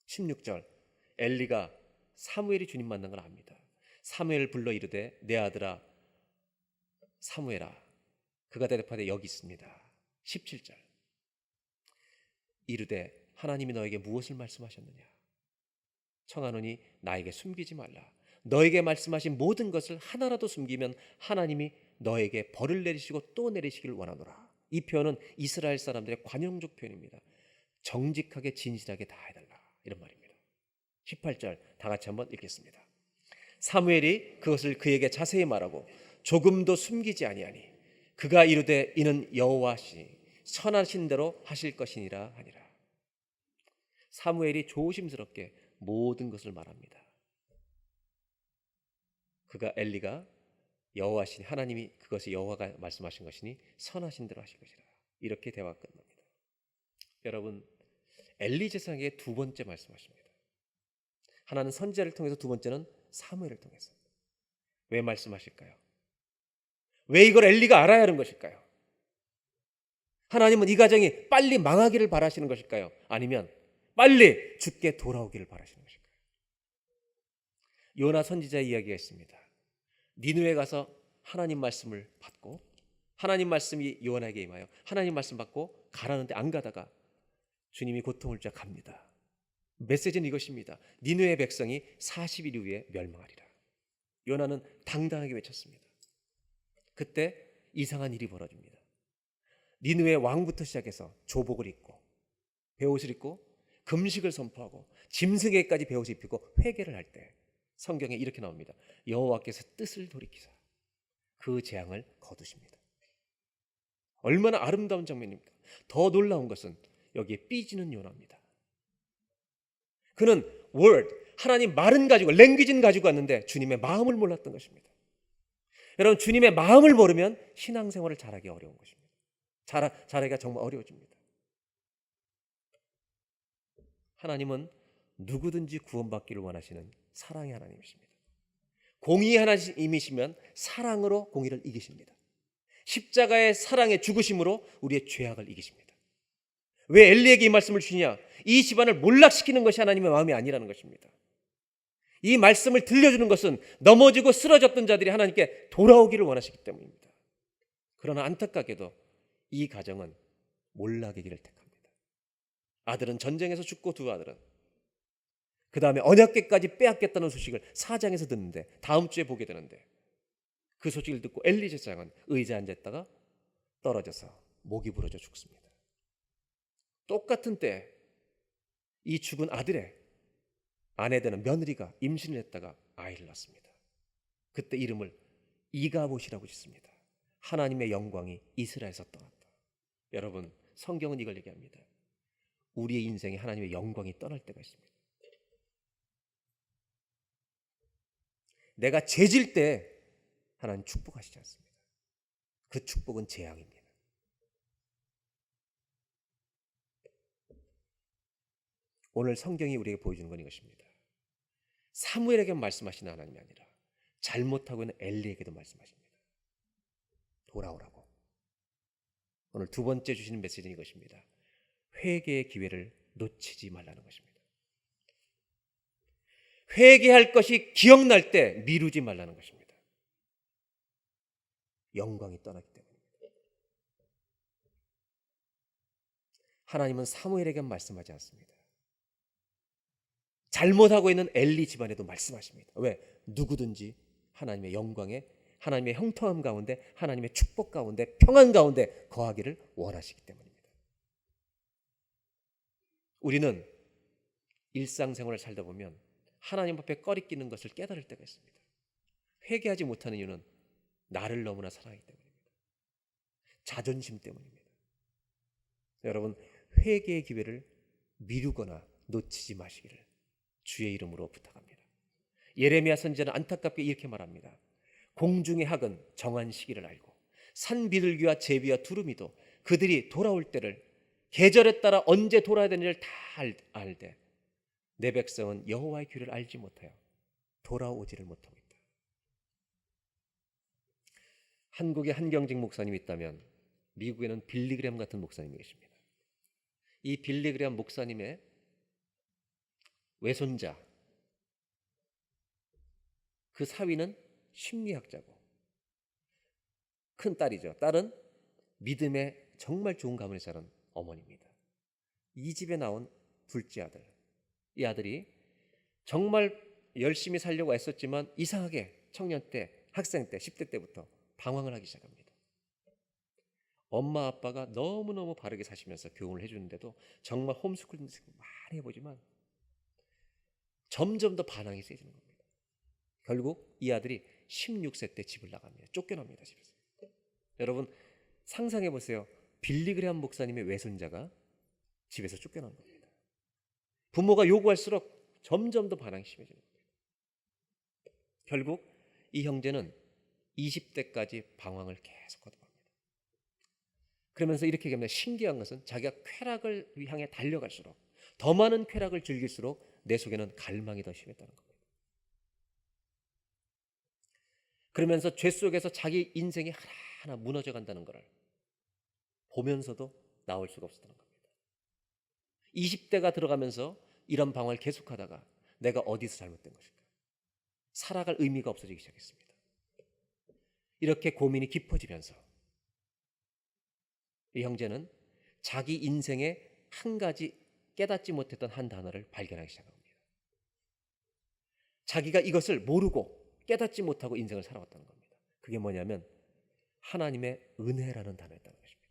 16절, 엘리가 사무엘이 주님 만난 걸 압니다. 사무엘을 불러 이르되 내 아들아 사무엘아, 그가 대답하되 여기 있습니다. 17절, 이르되 하나님이 너에게 무엇을 말씀하셨느냐? 청하노니 나에게 숨기지 말라. 너에게 말씀하신 모든 것을 하나라도 숨기면 하나님이 너에게 벌을 내리시고 또 내리시기를 원하노라. 이 표현은 이스라엘 사람들의 관용적 표현입니다. 정직하게 진실하게 다 해달라, 이런 말입니다. 18절 다 같이 한번 읽겠습니다. 사무엘이 그것을 그에게 자세히 말하고 조금도 숨기지 아니하니 그가 이르되 이는 여호와시 선하신 대로 하실 것이니라 하니라. 사무엘이 조심스럽게 모든 것을 말합니다. 엘리가 여호와시니 하나님이 그것이 여호와가 말씀하신 것이니 선하신 대로 하실 것이라. 이렇게 대화가 끝납니다. 여러분, 엘리 제사장에게 두 번째 말씀하십니다. 하나는 선지자를 통해서, 두 번째는 사무엘을 통해서. 왜 말씀하실까요? 왜 이걸 엘리가 알아야 하는 것일까요? 하나님은 이 가정이 빨리 망하기를 바라시는 것일까요? 아니면 빨리 죽게 돌아오기를 바라시는 것일까요? 요나 선지자의 이야기가 있습니다. 니느웨 가서 하나님 말씀을 받고, 하나님 말씀이 요나에게 임하여 하나님 말씀 받고 가라는데 안 가다가 주님이 고통을 주자 갑니다. 메시지는 이것입니다. 니느웨 백성이 40일 이후에 멸망하리라. 요나는 당당하게 외쳤습니다. 그때 이상한 일이 벌어집니다. 니느웨 왕부터 시작해서 조복을 입고 베옷을 입고 금식을 선포하고 짐승에게까지 베옷을 입히고 회개를 할 때 성경에 이렇게 나옵니다. 여호와께서 뜻을 돌이키사 그 재앙을 거두십니다. 얼마나 아름다운 장면입니까? 더 놀라운 것은 여기에 삐지는 요나입니다. 그는 word, 하나님 말은 가지고, 랭귀지는 가지고 왔는데 주님의 마음을 몰랐던 것입니다. 여러분, 주님의 마음을 모르면 신앙생활을 잘하기 어려운 것입니다. 잘하기가 정말 어려워집니다. 하나님은 누구든지 구원받기를 원하시는 사랑의 하나님이십니다. 공의의 하나님이시면 사랑으로 공의를 이기십니다. 십자가의 사랑의 죽으심으로 우리의 죄악을 이기십니다. 왜 엘리에게 이 말씀을 주시냐? 이 집안을 몰락시키는 것이 하나님의 마음이 아니라는 것입니다. 이 말씀을 들려주는 것은 넘어지고 쓰러졌던 자들이 하나님께 돌아오기를 원하시기 때문입니다. 그러나 안타깝게도 이 가정은 몰락의 길을 택합니다. 아들은 전쟁에서 죽고 두 아들은 그 다음에 언약궤까지 빼앗겠다는 소식을 4장에서 듣는데, 다음 주에 보게 되는데, 그 소식을 듣고 엘리 제사장은 의자에 앉았다가 떨어져서 목이 부러져 죽습니다. 똑같은 때 이 죽은 아들의 아내 되는 며느리가 임신을 했다가 아이를 낳습니다. 그때 이름을 이가봇이라고 짓습니다. 하나님의 영광이 이스라엘에서 떠났다. 여러분, 성경은 이걸 얘기합니다. 우리의 인생에 하나님의 영광이 떠날 때가 있습니다. 내가 죄질 때 하나님 축복하시지 않습니다. 그 축복은 재앙입니다. 오늘 성경이 우리에게 보여주는 건 이것입니다. 사무엘에게 말씀하시는 하나님이 아니라 잘못하고 있는 엘리에게도 말씀하십니다. 돌아오라고. 오늘 두 번째 주시는 메시지는 이것입니다. 회개의 기회를 놓치지 말라는 것입니다. 회개할 것이 기억날 때 미루지 말라는 것입니다. 영광이 떠났기 때문입니다. 하나님은 사무엘에게 말씀하지 않습니다. 잘못하고 있는 엘리 집안에도 말씀하십니다. 왜? 누구든지 하나님의 영광에, 하나님의 형통함 가운데, 하나님의 축복 가운데, 평안 가운데 거하기를 원하시기 때문입니다. 우리는 일상생활을 살다 보면 하나님 앞에 꺼리끼는 것을 깨달을 때가 있습니다. 회개하지 못하는 이유는 나를 너무나 사랑하기 때문입니다. 자존심 때문입니다. 여러분, 회개의 기회를 미루거나 놓치지 마시기를 주의 이름으로 부탁합니다. 예레미야 선지자는 안타깝게 이렇게 말합니다. 공중의 학은 정한 시기를 알고 산 비둘기와 제비와 두루미도 그들이 돌아올 때를, 계절에 따라 언제 돌아야 되는지를 다 알되 내 백성은 여호와의 길을 알지 못하여 돌아오지를 못하고 있다. 한국에 한경직 목사님이 있다면 미국에는 빌리그램 같은 목사님이 계십니다. 이 빌리그램 목사님의 외손자, 그 사위는 심리학자고 큰 딸이죠. 딸은 믿음의 정말 좋은 가문에서 자란 어머니입니다. 이 집에 나온 둘째 아들, 이 아들이 정말 열심히 살려고 애썼지만 이상하게 청년 때, 학생 때, 10대 때부터 방황을 하기 시작합니다. 엄마 아빠가 너무너무 바르게 사시면서 교훈을 해주는데도 정말 홈스쿨링 많이 해보지만 점점 더 반항이 세지는 겁니다. 결국 이 아들이 16세 때 집을 나갑니다. 쫓겨납니다. 집에서. 여러분 상상해 보세요. 빌리그레함 목사님의 외손자가 집에서 쫓겨난 겁니다. 부모가 요구할수록 점점 더 반항이 심해지는 겁니다. 결국 이 형제는 20대까지 방황을 계속 거듭합니다. 그러면서 이렇게 얘기합니다. 신기한 것은 자기가 쾌락을 향해 달려갈수록 더 많은 쾌락을 즐길수록 내 속에는 갈망이 더 심했다는 겁니다. 그러면서 죄 속에서 자기 인생이 하나하나 무너져 간다는 것을 보면서도 나올 수가 없었다는 겁니다. 20대가 들어가면서 이런 방황을 계속하다가 내가 어디서 잘못된 것일까? 살아갈 의미가 없어지기 시작했습니다. 이렇게 고민이 깊어지면서 이 형제는 자기 인생에 한 가지 깨닫지 못했던 한 단어를 발견하기 시작합니다. 자기가 이것을 모르고 깨닫지 못하고 인생을 살아왔다는 겁니다. 그게 뭐냐면 하나님의 은혜라는 단어였다는 것입니다.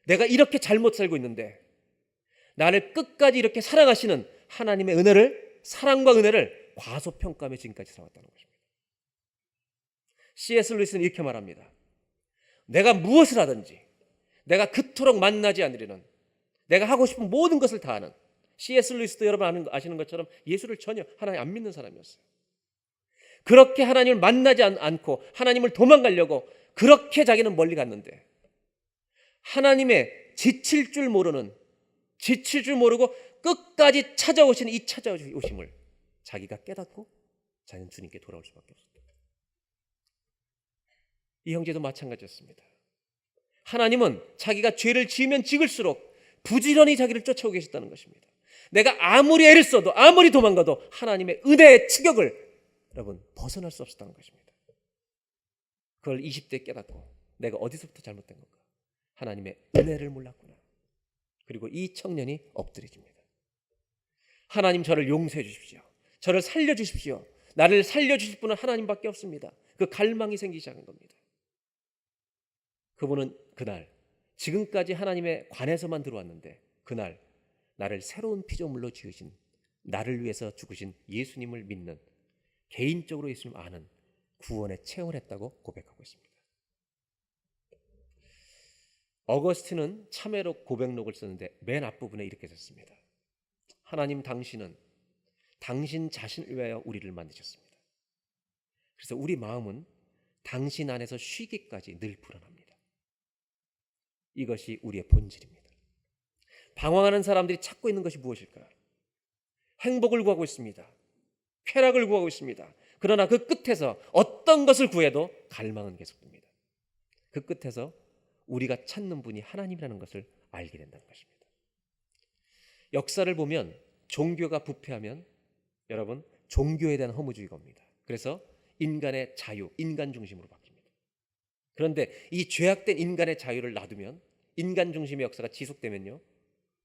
내가 이렇게 잘못 살고 있는데 나를 끝까지 이렇게 사랑하시는 하나님의 은혜를, 사랑과 은혜를 과소평가하며 지금까지 살아왔다는 것입니다. C.S. 루이스는 이렇게 말합니다. 내가 무엇을 하든지 내가 그토록 만나지 않으려는, 내가 하고 싶은 모든 것을 다 하는, C.S. 루이스도 여러분 아시는 것처럼 예수를 전혀 하나님 안 믿는 사람이었어요. 그렇게 하나님을 만나지 않고 하나님을 도망가려고 그렇게 자기는 멀리 갔는데 하나님의 지칠 줄 모르고 끝까지 찾아오시는 이 찾아오심을 자기가 깨닫고 자기는 주님께 돌아올 수밖에 없었다. 이 형제도 마찬가지였습니다. 하나님은 자기가 죄를 지으면 지을수록 부지런히 자기를 쫓아오고 계셨다는 것입니다. 내가 아무리 애를 써도 아무리 도망가도 하나님의 은혜의 추격을 여러분 벗어날 수 없었다는 것입니다. 그걸 20대에 깨닫고 내가 어디서부터 잘못된 건가? 하나님의 은혜를 몰랐구나. 그리고 이 청년이 엎드려집니다. 하나님 저를 용서해 주십시오. 저를 살려주십시오. 나를 살려주실 분은 하나님밖에 없습니다. 그 갈망이 생기기 시작한 겁니다. 그분은 그날 지금까지 하나님의 관에서만 들어왔는데 그날 나를 새로운 피조물로 지으신, 나를 위해서 죽으신 예수님을 믿는, 개인적으로 예수님 아는 구원의 체험을 했다고 고백하고 있습니다. 어거스틴은 참회록 고백록을 썼는데 맨 앞부분에 이렇게 썼습니다. 하나님 당신은 당신 자신을 위하여 우리를 만드셨습니다. 그래서 우리 마음은 당신 안에서 쉬기까지 늘 불안합니다. 이것이 우리의 본질입니다. 방황하는 사람들이 찾고 있는 것이 무엇일까요? 행복을 구하고 있습니다. 쾌락을 구하고 있습니다. 그러나 그 끝에서 어떤 것을 구해도 갈망은 계속됩니다. 그 끝에서 우리가 찾는 분이 하나님이라는 것을 알게 된다는 것입니다. 역사를 보면 종교가 부패하면 여러분 종교에 대한 허무주의가 옵니다. 그래서 인간의 자유, 인간 중심으로 바뀝니다. 그런데 이 죄악된 인간의 자유를 놔두면, 인간 중심의 역사가 지속되면요,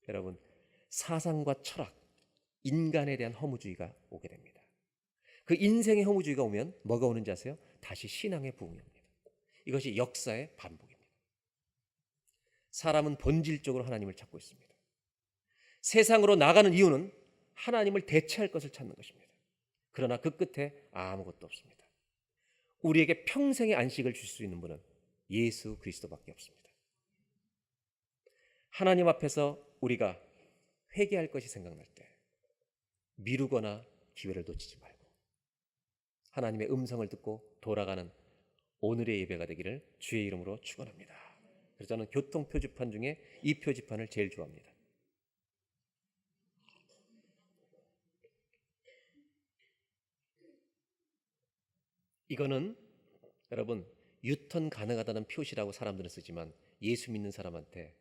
여러분 사상과 철학, 인간에 대한 허무주의가 오게 됩니다. 그 인생의 허무주의가 오면 뭐가 오는지 아세요? 다시 신앙의 부흥이 옵니다. 이것이 역사의 반복입니다. 사람은 본질적으로 하나님을 찾고 있습니다. 세상으로 나가는 이유는 하나님을 대체할 것을 찾는 것입니다. 그러나 그 끝에 아무것도 없습니다. 우리에게 평생의 안식을 줄 수 있는 분은 예수 그리스도밖에 없습니다. 하나님 앞에서 우리가 회개할 것이 생각날 때 미루거나 기회를 놓치지 말고 하나님의 음성을 듣고 돌아가는 오늘의 예배가 되기를 주의 이름으로 축원합니다. 그래서 저는 교통 표지판 중에 이 표지판을 제일 좋아합니다. 이거는 여러분, 유턴 가능하다는 표시라고 사람들은 쓰지만 예수 믿는 사람한테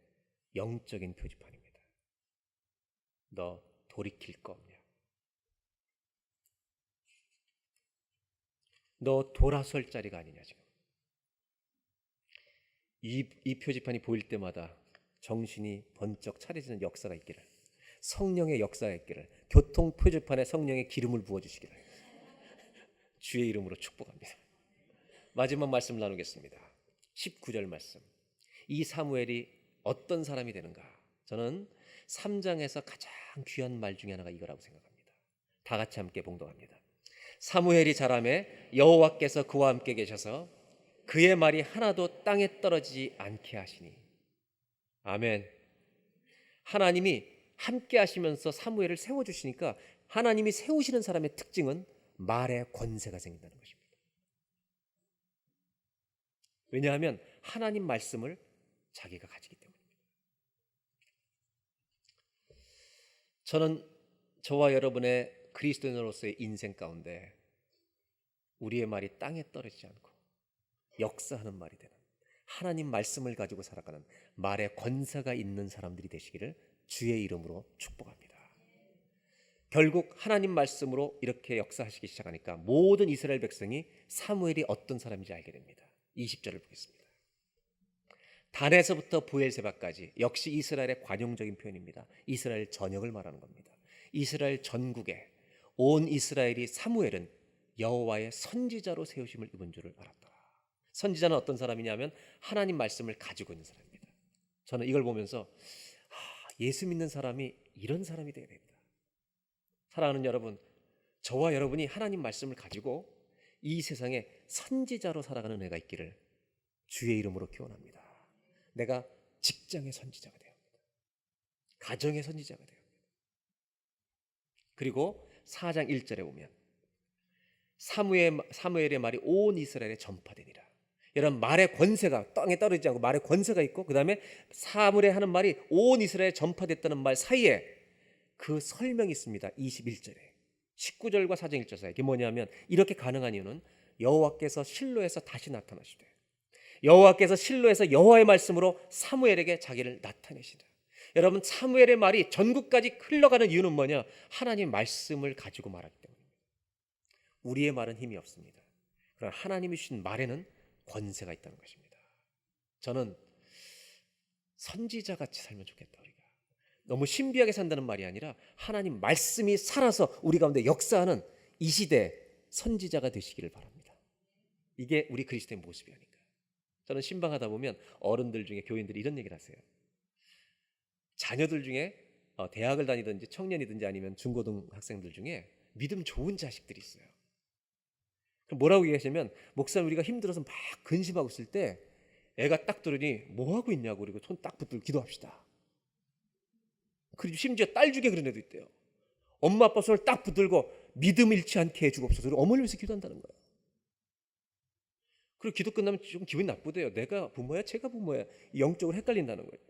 영적인 표지판입니다. 너 돌이킬 거 없냐? 너 돌아설 자리가 아니냐 지금. 이 표지판이 보일 때마다 정신이 번쩍 차려지는 역사가 있기를, 성령의 역사가 있기를, 교통 표지판에 성령의 기름을 부어주시기를 주의 이름으로 축복합니다. 마지막 말씀 나누겠습니다. 19절 말씀. 이 사무엘이 어떤 사람이 되는가? 저는 3장에서 가장 귀한 말 중에 하나가 이거라고 생각합니다. 다 같이 함께 봉독합니다. 사무엘이 자라매 여호와께서 그와 함께 계셔서 그의 말이 하나도 땅에 떨어지지 않게 하시니. 아멘. 하나님이 함께 하시면서 사무엘을 세워주시니까 하나님이 세우시는 사람의 특징은 말에 권세가 생긴다는 것입니다. 왜냐하면 하나님 말씀을 자기가 가지기 때문입니다. 저는 저와 여러분의 그리스도인으로서의 인생 가운데 우리의 말이 땅에 떨어지지 않고 역사하는 말이 되는, 하나님 말씀을 가지고 살아가는 말에 권세가 있는 사람들이 되시기를 주의 이름으로 축복합니다. 결국 하나님 말씀으로 이렇게 역사하시기 시작하니까 모든 이스라엘 백성이 사무엘이 어떤 사람인지 알게 됩니다. 20절을 보겠습니다. 단에서부터 부엘세바까지, 역시 이스라엘의 관용적인 표현입니다. 이스라엘 전역을 말하는 겁니다. 이스라엘 전국에 온 이스라엘이 사무엘은 여호와의 선지자로 세우심을 입은 줄을 알았더라. 선지자는 어떤 사람이냐면 하나님 말씀을 가지고 있는 사람입니다. 저는 이걸 보면서 예수 믿는 사람이 이런 사람이 되어야 된다. 사랑하는 여러분, 저와 여러분이 하나님 말씀을 가지고 이 세상에 선지자로 살아가는 애가 있기를 주의 이름으로 기원합니다. 내가 직장의 선지자가 되어야 합니다. 가정의 선지자가 되어야 합니다. 그리고 4장 1절에 보면 사무엘의 말이 온 이스라엘에 전파되니라. 이런 말의 권세가 땅에 떨어지지 않고 말의 권세가 있고, 그 다음에 사무엘이 하는 말이 온 이스라엘에 전파됐다는 말 사이에 그 설명이 있습니다. 21절에 19절과 4장 1절 사이에. 이게 뭐냐면 이렇게 가능한 이유는 여호와께서 실로에서 다시 나타나시되, 여호와께서 실로에서 여호와의 말씀으로 사무엘에게 자기를 나타내시다. 여러분, 사무엘의 말이 전국까지 흘러가는 이유는 뭐냐? 하나님 말씀을 가지고 말하기 때문입니다. 우리의 말은 힘이 없습니다. 그러나 하나님이 주신 말에는 권세가 있다는 것입니다. 저는 선지자같이 살면 좋겠다. 우리가 너무 신비하게 산다는 말이 아니라 하나님 말씀이 살아서 우리 가운데 역사하는 이 시대 선지자가 되시기를 바랍니다. 이게 우리 그리스도의 모습이 아닌가. 저는 신방하다 보면 어른들 중에 교인들이 이런 얘기를 하세요. 자녀들 중에 대학을 다니든지 청년이든지 아니면 중고등학생들 중에 믿음 좋은 자식들이 있어요. 그럼 뭐라고 얘기하시면, 목사님 우리가 힘들어서 막 근심하고 있을 때 애가 딱 들으니 뭐 하고 있냐고, 그리고 손 딱 붙들고 기도합시다. 그리고 심지어 딸 중에 그런 애도 있대요. 엄마 아빠 손을 딱 붙들고 믿음 잃지 않게 해주옵소서. 어머니를 위해서 기도한다는 거예요. 그리고 기도 끝나면 좀 기분이 나쁘대요. 내가 부모야 제가 부모야, 영적으로 헷갈린다는 거예요.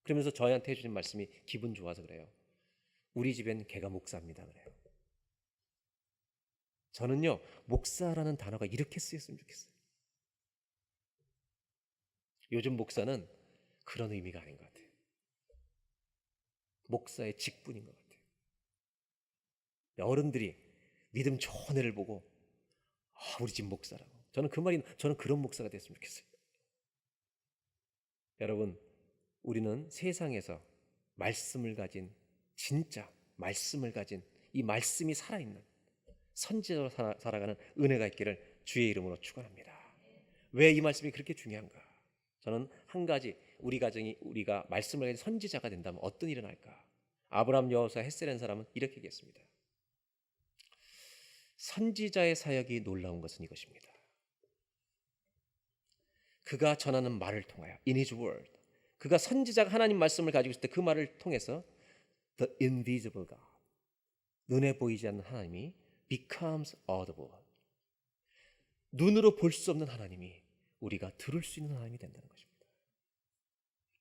그러면서 저희한테 해주신 말씀이 기분 좋아서 그래요. 우리 집엔 걔가 목사입니다 그래요. 저는요, 목사라는 단어가 이렇게 쓰였으면 좋겠어요. 요즘 목사는 그런 의미가 아닌 것 같아요. 목사의 직분인 것 같아요. 어른들이 믿음 좋은 애를 보고 우리 집 목사라고. 저는 그런 목사가 됐으면 좋겠어요. 여러분, 우리는 세상에서 말씀을 가진, 진짜 말씀을 가진, 이 말씀이 살아있는 선지자로 살아가는 은혜가 있기를 주의 이름으로 축원합니다. 왜 이 말씀이 그렇게 중요한가? 저는 한 가지, 우리 가정이 우리가 말씀을 가진 선지자가 된다면 어떤 일이 날까? 아브라함, 여호수아, 헷세라는 사람은 이렇게 얘기했습니다. 선지자의 사역이 놀라운 것은 이것입니다. 그가 전하는 말을 통하여, in his word, 그가 선지자가 하나님 말씀을 가지고 있을 때 그 말을 통해서 the invisible God, 눈에 보이지 않는 하나님이 becomes audible, 눈으로 볼 수 없는 하나님이 우리가 들을 수 있는 하나님이 된다는 것입니다.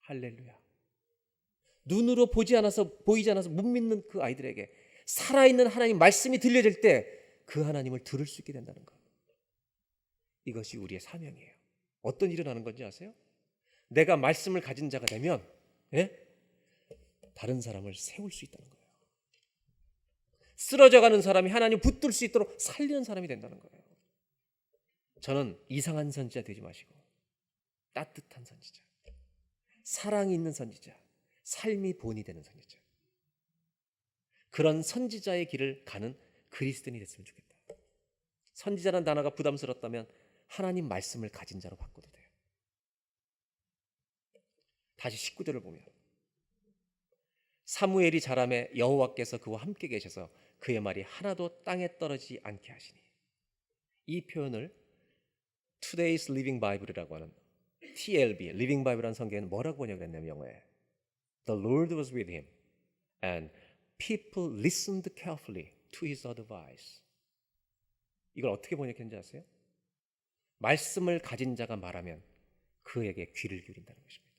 할렐루야. 눈으로 보이지 않아서 못 믿는 그 아이들에게 살아있는 하나님 말씀이 들려질 때 그 하나님을 들을 수 있게 된다는 것. 이것이 우리의 사명이에요. 어떤 일을 하는 건지 아세요? 내가 말씀을 가진 자가 되면 다른 사람을 세울 수 있다는 거예요. 쓰러져가는 사람이 하나님 붙들 수 있도록 살리는 사람이 된다는 거예요. 저는 이상한 선지자 되지 마시고 따뜻한 선지자, 사랑이 있는 선지자, 삶이 본이 되는 선지자, 그런 선지자의 길을 가는 그리스도인이 됐으면 좋겠다. 선지자라는 단어가 부담스럽다면 하나님 말씀을 가진 자로 바꿔도 돼요. 다시 19절을 보면 사무엘이 자라매 여호와께서 그와 함께 계셔서 그의 말이 하나도 땅에 떨어지지 않게 하시니, 이 표현을 Today's Living Bible이라고 하는 TLB, Living Bible이라는 성경에는 뭐라고 번역을 했냐면 영어에 The Lord was with him and people listened carefully to his advice. 이걸 어떻게 번역했는지 아세요? 말씀을 가진 자가 말하면 그에게 귀를 기울인다는 것입니다.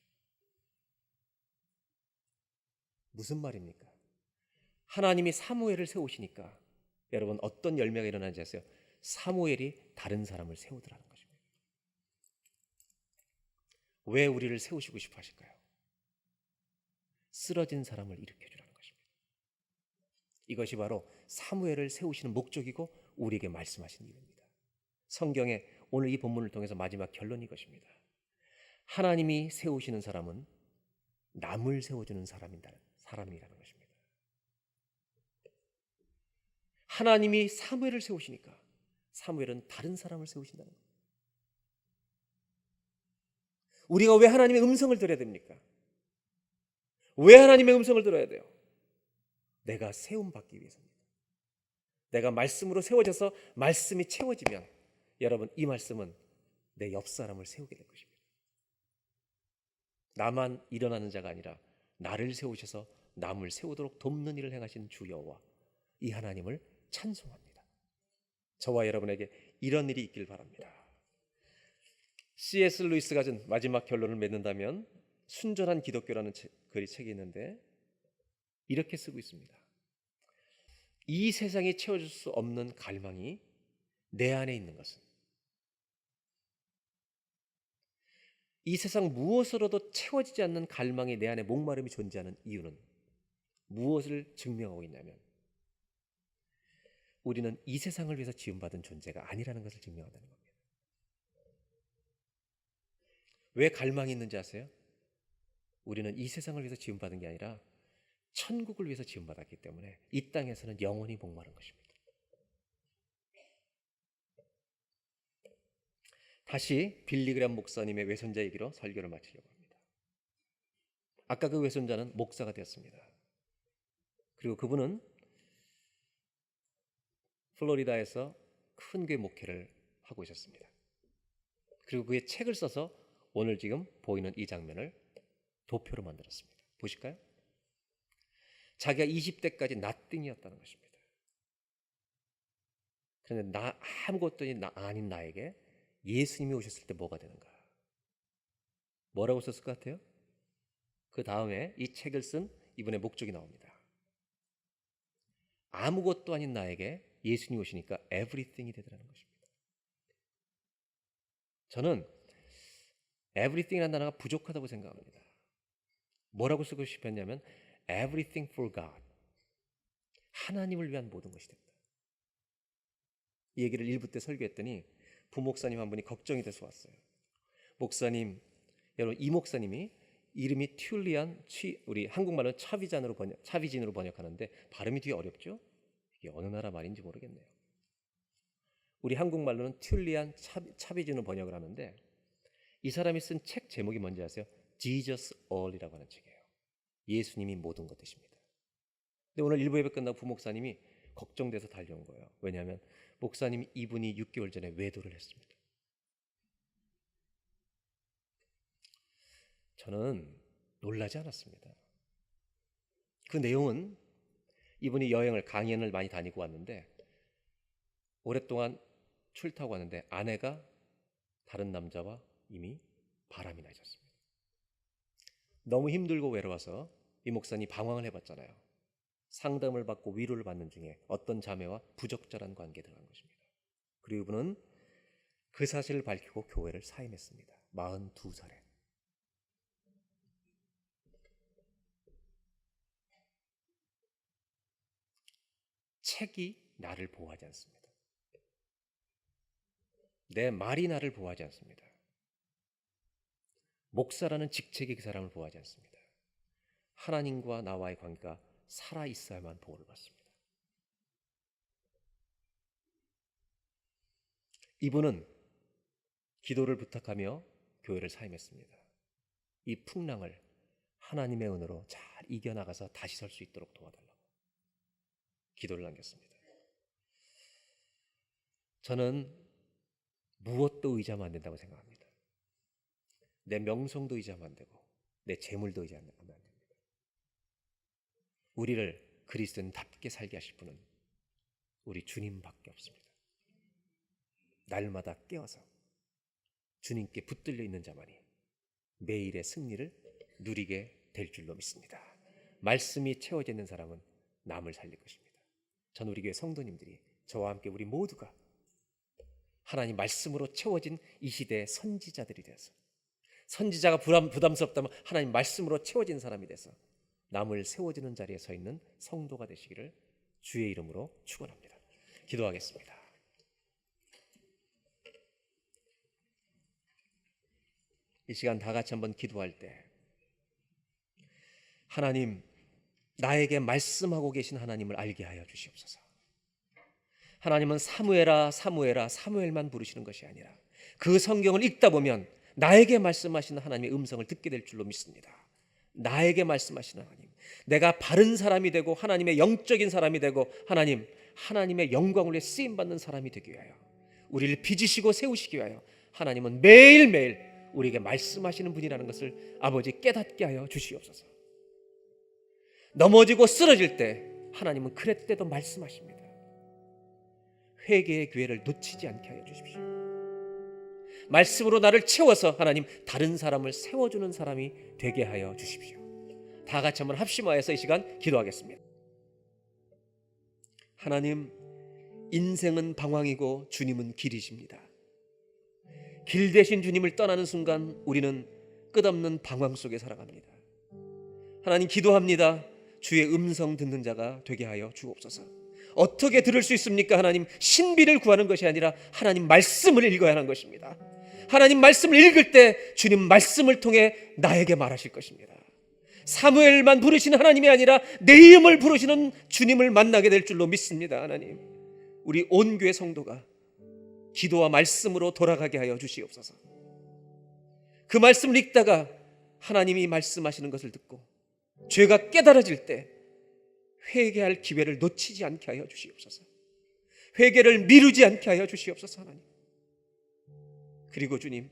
무슨 말입니까? 하나님이 사무엘을 세우시니까 여러분 어떤 열매가 일어나는지 아세요? 사무엘이 다른 사람을 세우더라는 것입니다. 왜 우리를 세우시고 싶어 하실까요? 쓰러진 사람을 일으켜주라는 것입니다. 이것이 바로 사무엘을 세우시는 목적이고 우리에게 말씀하시는 일입니다. 성경에 오늘 이 본문을 통해서 마지막 결론이 이것입니다. 하나님이 세우시는 사람은 남을 세워주는 사람이라는 것입니다. 하나님이 사무엘을 세우시니까 사무엘은 다른 사람을 세우신다는 겁니다. 우리가 왜 하나님의 음성을 들어야 됩니까? 왜 하나님의 음성을 들어야 돼요? 내가 세움받기 위해서입니다. 내가 말씀으로 세워져서 말씀이 채워지면 여러분 이 말씀은 내 옆 사람을 세우게 될 것입니다. 나만 일어나는 자가 아니라 나를 세우셔서 남을 세우도록 돕는 일을 행하신 주 여호와, 이 하나님을 찬송합니다. 저와 여러분에게 이런 일이 있길 바랍니다. C.S. 루이스가 준 마지막 결론을 맺는다면 순전한 기독교라는 책이 있는데 이렇게 쓰고 있습니다. 이 세상이 채워줄 수 없는 갈망이 내 안에 있는 것은, 이 세상 무엇으로도 채워지지 않는 갈망이 내 안에 목마름이 존재하는 이유는 무엇을 증명하고 있냐면 우리는 이 세상을 위해서 지음받은 존재가 아니라는 것을 증명한다는 겁니다. 왜 갈망이 있는지 아세요? 우리는 이 세상을 위해서 지음받은 게 아니라 천국을 위해서 지음받았기 때문에 이 땅에서는 영원히 목마른 것입니다. 다시 빌리그람 목사님의 외손자 얘기로 설교를 마치려고 합니다. 아까 그 외손자는 목사가 되었습니다. 그리고 그분은 플로리다에서 큰 교회 목회를 하고 있었습니다. 그리고 그의 책을 써서 오늘 지금 보이는 이 장면을 도표로 만들었습니다. 보실까요? 자기가 20대까지 나띵이었다는 것입니다. 그런데 아무것도 아닌 나에게 예수님이 오셨을 때 뭐가 되는가? 뭐라고 썼을 것 같아요? 그 다음에 이 책을 쓴 이분의 목적이 나옵니다. 아무것도 아닌 나에게 예수님이 오시니까 everything이 되더라는 것입니다. 저는 everything이라는 단어가 부족하다고 생각합니다. 뭐라고 쓰고 싶었냐면 everything for God, 하나님을 위한 모든 것이 됐다. 이 얘기를 1부 때 설교했더니 부목사님 한 분이 걱정이 돼서 왔어요. 목사님, 여러분 이 목사님이 이름이 튤리안, 우리 한국말로 차비진으로 번역하는데 발음이 되게 어렵죠? 이게 어느 나라 말인지 모르겠네요. 우리 한국말로는 튤리안 차비진으로 번역을 하는데 이 사람이 쓴 책 제목이 뭔지 아세요? Jesus All이라고 하는 책이에요. 예수님이 모든 것 되십니다. 근데 오늘 1부 예배 끝나고 부목사님이 걱정돼서 달려온 거예요. 왜냐하면 목사님 이분이 6개월 전에 외도를 했습니다. 저는 놀라지 않았습니다. 그 내용은 이분이 강연을 많이 다니고 왔는데 오랫동안 출타하고 왔는데 아내가 다른 남자와 이미 바람이 나 있었습니다. 너무 힘들고 외로워서 이 목사님이 방황을 해봤잖아요. 상담을 받고 위로를 받는 중에 어떤 자매와 부적절한 관계에 들어간 것입니다. 그리고 이분은 그 사실을 밝히고 교회를 사임했습니다. 42살에. 책이 나를 보호하지 않습니다. 내 말이 나를 보호하지 않습니다. 목사라는 직책이 그 사람을 보호하지 않습니다. 하나님과 나와의 관계가 살아있어야만 보호를 받습니다. 이분은 기도를 부탁하며 교회를 사임했습니다. 이 풍랑을 하나님의 은혜로 잘 이겨나가서 다시 설 수 있도록 도와달라고 기도를 남겼습니다. 저는 무엇도 의지하면 안 된다고 생각합니다. 내 명성도 의지하면 안 되고 내 재물도 의지하면 안 됩니다. 우리를 그리스도인답게 살게 하실 분은 우리 주님밖에 없습니다. 날마다 깨어서 주님께 붙들려 있는 자만이 매일의 승리를 누리게 될 줄로 믿습니다. 말씀이 채워져 있는 사람은 남을 살릴 것입니다. 저는 우리 교회 성도님들이 저와 함께 우리 모두가 하나님 말씀으로 채워진 이 시대의 선지자들이 되어서, 선지자가 부담스럽다면 하나님 말씀으로 채워진 사람이 돼서 남을 세워주는 자리에 서 있는 성도가 되시기를 주의 이름으로 축원합니다. 기도하겠습니다. 이 시간 다 같이 한번 기도할 때, 하나님, 나에게 말씀하고 계신 하나님을 알게 하여 주시옵소서. 하나님은 사무엘아 사무엘아 사무엘만 부르시는 것이 아니라 그 성경을 읽다 보면 나에게 말씀하시는 하나님의 음성을 듣게 될 줄로 믿습니다. 나에게 말씀하시는 하나님, 내가 바른 사람이 되고 하나님의 영적인 사람이 되고 하나님의 영광을 위해 쓰임받는 사람이 되기 위하여, 우리를 빚으시고 세우시기 위하여 하나님은 매일매일 우리에게 말씀하시는 분이라는 것을 아버지 깨닫게 하여 주시옵소서. 넘어지고 쓰러질 때 하나님은 그랬대도 말씀하십니다. 회개의 기회를 놓치지 않게 하여 주십시오. 말씀으로 나를 채워서 하나님 다른 사람을 세워주는 사람이 되게 하여 주십시오. 다 같이 한번 합심하여서 이 시간 기도하겠습니다. 하나님, 인생은 방황이고 주님은 길이십니다. 길 대신 주님을 떠나는 순간 우리는 끝없는 방황 속에 살아갑니다. 하나님, 기도합니다. 주의 음성 듣는 자가 되게 하여 주옵소서. 어떻게 들을 수 있습니까? 하나님, 신비를 구하는 것이 아니라 하나님 말씀을 읽어야 하는 것입니다. 하나님 말씀을 읽을 때 주님 말씀을 통해 나에게 말하실 것입니다. 사무엘만 부르시는 하나님이 아니라 내 이름을 부르시는 주님을 만나게 될 줄로 믿습니다. 하나님, 우리 온 교회 성도가 기도와 말씀으로 돌아가게 하여 주시옵소서. 그 말씀을 읽다가 하나님이 말씀하시는 것을 듣고 죄가 깨달아질 때 회개할 기회를 놓치지 않게 하여 주시옵소서. 회개를 미루지 않게 하여 주시옵소서. 하나님, 그리고 주님,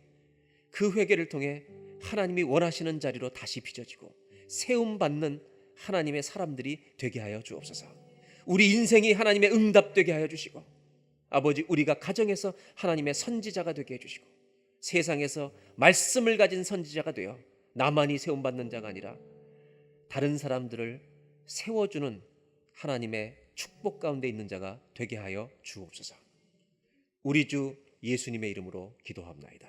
그 회개를 통해 하나님이 원하시는 자리로 다시 빚어지고 세움받는 하나님의 사람들이 되게 하여 주옵소서. 우리 인생이 하나님의 응답되게 하여 주시고, 아버지, 우리가 가정에서 하나님의 선지자가 되게 해주시고 세상에서 말씀을 가진 선지자가 되어 나만이 세움받는 자가 아니라 다른 사람들을 세워주는 하나님의 축복 가운데 있는 자가 되게 하여 주옵소서. 우리 주 예수님의 이름으로 기도합나이다.